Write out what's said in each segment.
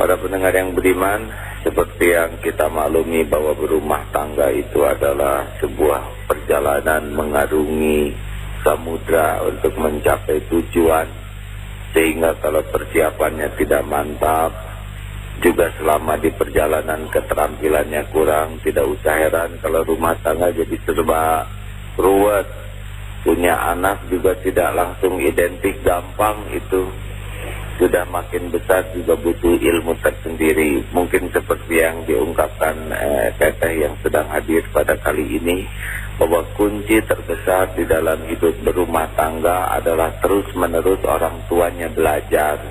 Para pendengar yang beriman, seperti yang kita maklumi bahwa berumah tangga itu adalah sebuah perjalanan mengarungi samudra untuk mencapai tujuan. Sehingga kalau persiapannya tidak mantap, juga selama di perjalanan keterampilannya kurang, tidak usah heran kalau rumah tangga jadi serba ruwet. Punya anak juga tidak langsung identik gampang itu. Sudah makin besar juga butuh ilmu tersendiri. Mungkin seperti yang diungkapkan teteh yang sedang hadir pada kali ini, bahwa kunci terbesar di dalam hidup berumah tangga adalah terus-menerus orang tuanya belajar.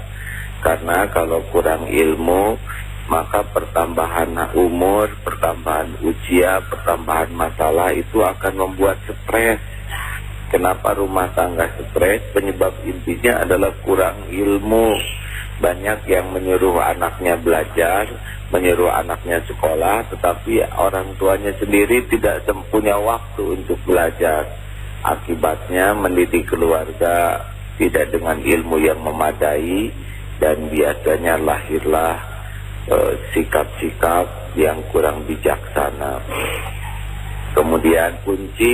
Karena kalau kurang ilmu, maka pertambahan umur, pertambahan usia, pertambahan masalah itu akan membuat stres. Kenapa rumah tangga stres? Penyebab intinya adalah kurang ilmu. Banyak yang menyuruh anaknya belajar, menyuruh anaknya sekolah, tetapi orang tuanya sendiri tidak punya waktu untuk belajar. Akibatnya mendidik keluarga tidak dengan ilmu yang memadai, dan biasanya lahirlah sikap-sikap yang kurang bijaksana. Kemudian kunci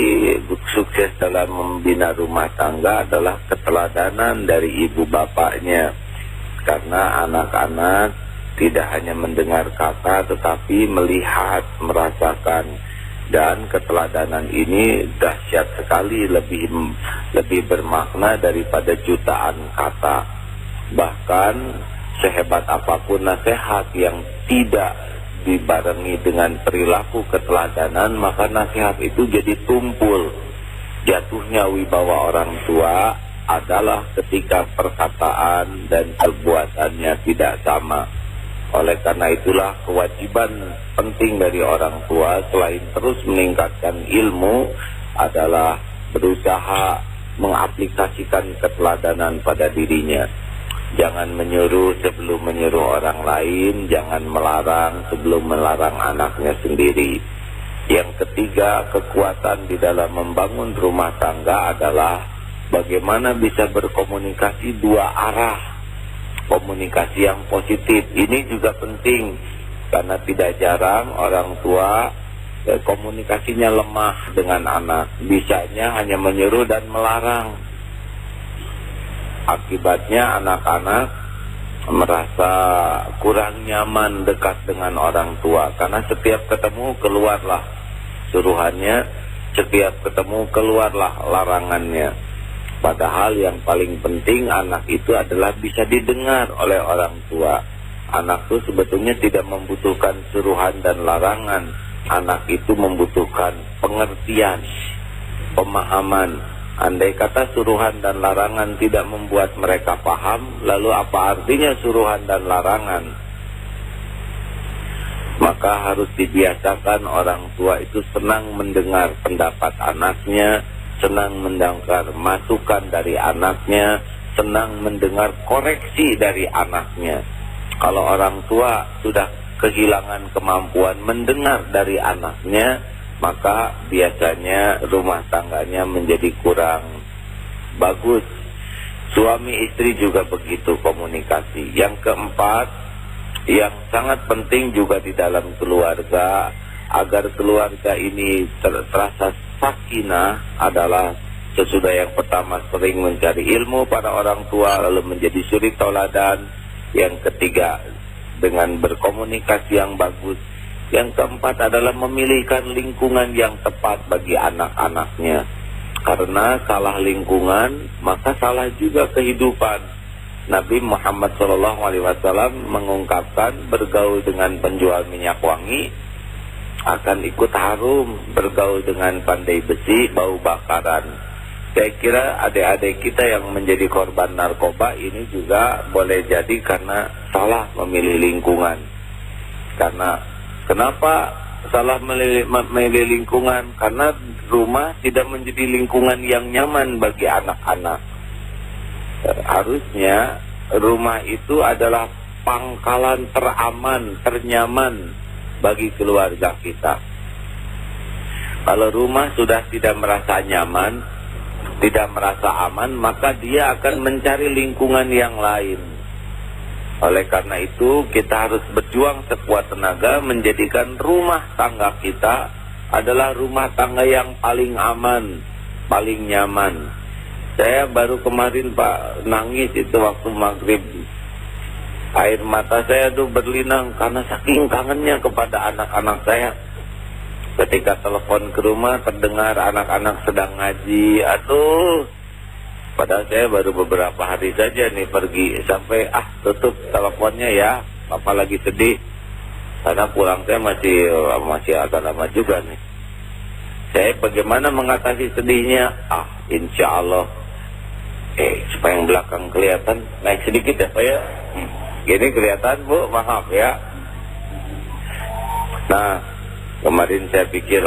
sukses dalam membina rumah tangga adalah keteladanan dari ibu bapaknya. Karena anak-anak tidak hanya mendengar kata tetapi melihat, merasakan. Dan keteladanan ini dahsyat sekali, lebih bermakna daripada jutaan kata. Bahkan sehebat apapun nasihat yang tidak dibarengi dengan perilaku keteladanan, maka nasihat itu jadi tumpul. Jatuhnya wibawa orang tua adalah ketika perkataan dan perbuatannya tidak sama. Oleh karena itulah kewajiban penting dari orang tua selain terus meningkatkan ilmu adalah berusaha mengaplikasikan keteladanan pada dirinya. Jangan menyuruh sebelum menyuruh orang lain, jangan melarang sebelum melarang anaknya sendiri. Yang ketiga, kekuatan di dalam membangun rumah tangga adalah bagaimana bisa berkomunikasi dua arah. Komunikasi yang positif ini juga penting, karena tidak jarang orang tua komunikasinya lemah dengan anak. Bisanya hanya menyuruh dan melarang. Akibatnya anak-anak merasa kurang nyaman dekat dengan orang tua. Karena setiap ketemu keluarlah suruhannya, setiap ketemu keluarlah larangannya. Padahal yang paling penting anak itu adalah bisa didengar oleh orang tua. Anak itu sebetulnya tidak membutuhkan suruhan dan larangan. Anak itu membutuhkan pengertian, pemahaman. Andai kata suruhan dan larangan tidak membuat mereka paham, lalu apa artinya suruhan dan larangan? Maka harus dibiasakan orang tua itu senang mendengar pendapat anaknya, senang mendengar masukan dari anaknya, senang mendengar koreksi dari anaknya. Kalau orang tua sudah kehilangan kemampuan mendengar dari anaknya, maka biasanya rumah tangganya menjadi kurang bagus. Suami istri juga begitu komunikasi. Yang keempat, yang sangat penting juga di dalam keluarga, agar keluarga ini terasa sakinah, adalah sesudah yang pertama sering mencari ilmu pada orang tua, lalu menjadi suri tauladan. Yang ketiga, dengan berkomunikasi yang bagus. Yang keempat adalah memilihkan lingkungan yang tepat bagi anak-anaknya. Karena salah lingkungan, maka salah juga kehidupan. Nabi Muhammad SAW mengungkapkan bergaul dengan penjual minyak wangi akan ikut harum, bergaul dengan pandai besi bau bakaran. Saya kira adik-adik kita yang menjadi korban narkoba ini juga boleh jadi karena salah memilih lingkungan. Kenapa salah memilih lingkungan? Karena rumah tidak menjadi lingkungan yang nyaman bagi anak-anak. Harusnya rumah itu adalah pangkalan teraman, ternyaman bagi keluarga kita. Kalau rumah sudah tidak merasa nyaman, tidak merasa aman, maka dia akan mencari lingkungan yang lain. Oleh karena itu kita harus berjuang sekuat tenaga menjadikan rumah tangga kita adalah rumah tangga yang paling aman, paling nyaman. Saya baru kemarin Pak nangis itu waktu maghrib. Air mata saya tuh berlinang karena saking kangennya kepada anak-anak saya. Ketika telepon ke rumah terdengar anak-anak sedang ngaji. Aduh, padahal saya baru beberapa hari saja nih pergi. Sampai tutup teleponnya ya, Bapak lagi sedih. Karena pulang saya masih agak lama juga nih. Saya bagaimana mengatasi sedihnya? Insya Allah supaya yang belakang kelihatan, naik sedikit ya Pak ya. Gini kelihatan Bu, maaf ya. Nah, kemarin saya pikir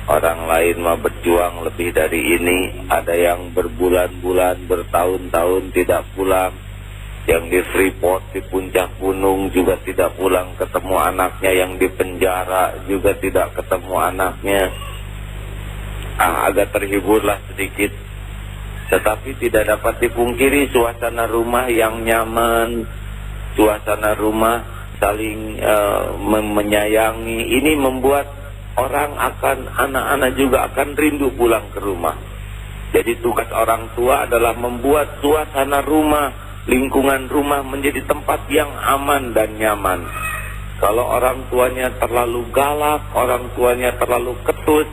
orang lain mau berjuang lebih dari ini. Ada yang berbulan-bulan, bertahun-tahun tidak pulang. Yang di Freeport, di puncak gunung juga tidak pulang ketemu anaknya. Yang di penjara juga tidak ketemu anaknya. Agak terhiburlah sedikit. Tetapi tidak dapat dipungkiri suasana rumah yang nyaman, suasana rumah saling menyayangi. Ini membuat anak-anak juga akan rindu pulang ke rumah. Jadi tugas orang tua adalah membuat suasana rumah, lingkungan rumah menjadi tempat yang aman dan nyaman. Kalau orang tuanya terlalu galak, orang tuanya terlalu ketus,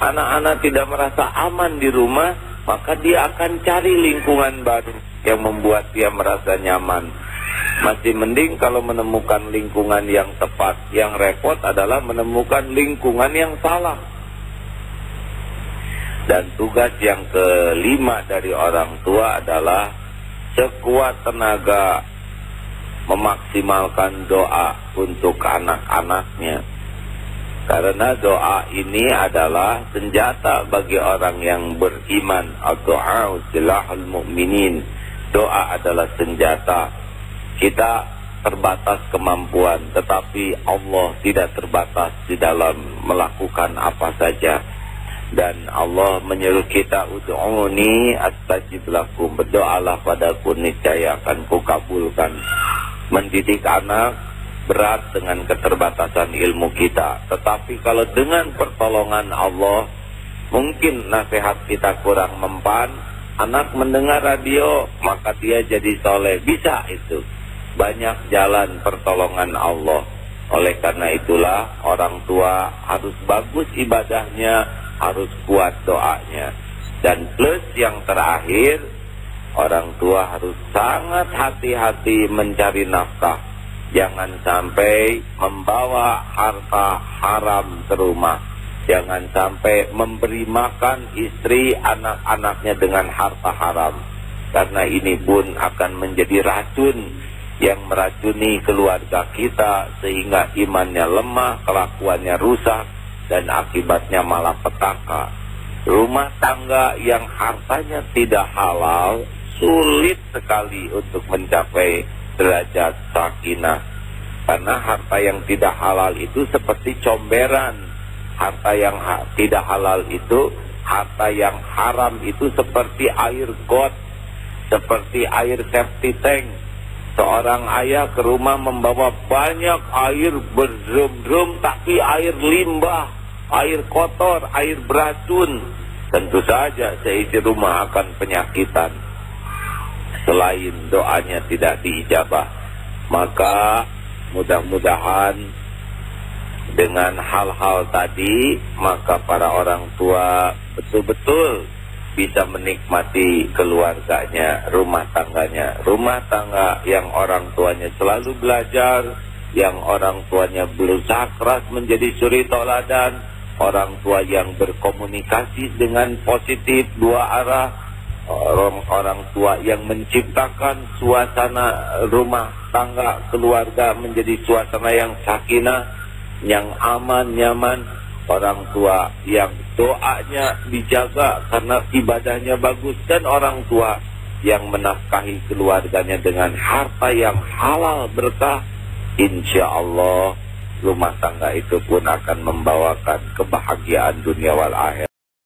anak-anak tidak merasa aman di rumah, maka dia akan cari lingkungan baru yang membuat dia merasa nyaman. Masih mending kalau menemukan lingkungan yang tepat. Yang repot adalah menemukan lingkungan yang salah. Dan tugas yang kelima dari orang tua adalah sekuat tenaga memaksimalkan doa untuk anak-anaknya. Karena doa ini adalah senjata bagi orang yang beriman. Ad-du'a silahul mu'minin. Doa adalah senjata. Kita terbatas kemampuan, tetapi Allah tidak terbatas di dalam melakukan apa saja. Dan Allah menyuruh kita, ud'uni astajib lakum, berdoalah padaku niscaya akan kukabulkan. Mendidik anak berat dengan keterbatasan ilmu kita. Tetapi kalau dengan pertolongan Allah, mungkin nasihat kita kurang mempan, anak mendengar radio, maka dia jadi soleh. Bisa itu. Banyak jalan pertolongan Allah. Oleh karena itulah orang tua harus bagus ibadahnya, harus kuat doanya. Dan plus yang terakhir, orang tua harus sangat hati-hati mencari nafkah. Jangan sampai membawa harta haram ke rumah. Jangan sampai memberi makan istri anak-anaknya dengan harta haram. Karena ini pun akan menjadi racun yang meracuni keluarga kita sehingga imannya lemah, kelakuannya rusak, dan akibatnya malah petaka. Rumah tangga yang hartanya tidak halal sulit sekali untuk mencapai derajat sakinah. Karena harta yang tidak halal itu seperti comberan. Harta yang tidak halal itu, harta yang haram itu seperti air got, seperti air septic tank. Seorang ayah ke rumah membawa banyak air berdrum-drum, tapi air limbah, air kotor, air beracun. Tentu saja seisi rumah akan penyakitan. Selain doanya tidak diijabah. Maka mudah-mudahan dengan hal-hal tadi, maka para orang tua betul-betul bisa menikmati keluarganya, rumah tangganya. Rumah tangga yang orang tuanya selalu belajar, yang orang tuanya berusaha keras menjadi suri toladan, orang tua yang berkomunikasi dengan positif dua arah, orang tua yang menciptakan suasana rumah tangga keluarga menjadi suasana yang sakinah, yang aman, nyaman. Orang tua yang doanya dijaga karena ibadahnya bagus, dan orang tua yang menafkahi keluarganya dengan harta yang halal berkah. Insya Allah rumah tangga itu pun akan membawakan kebahagiaan dunia wal akhirah.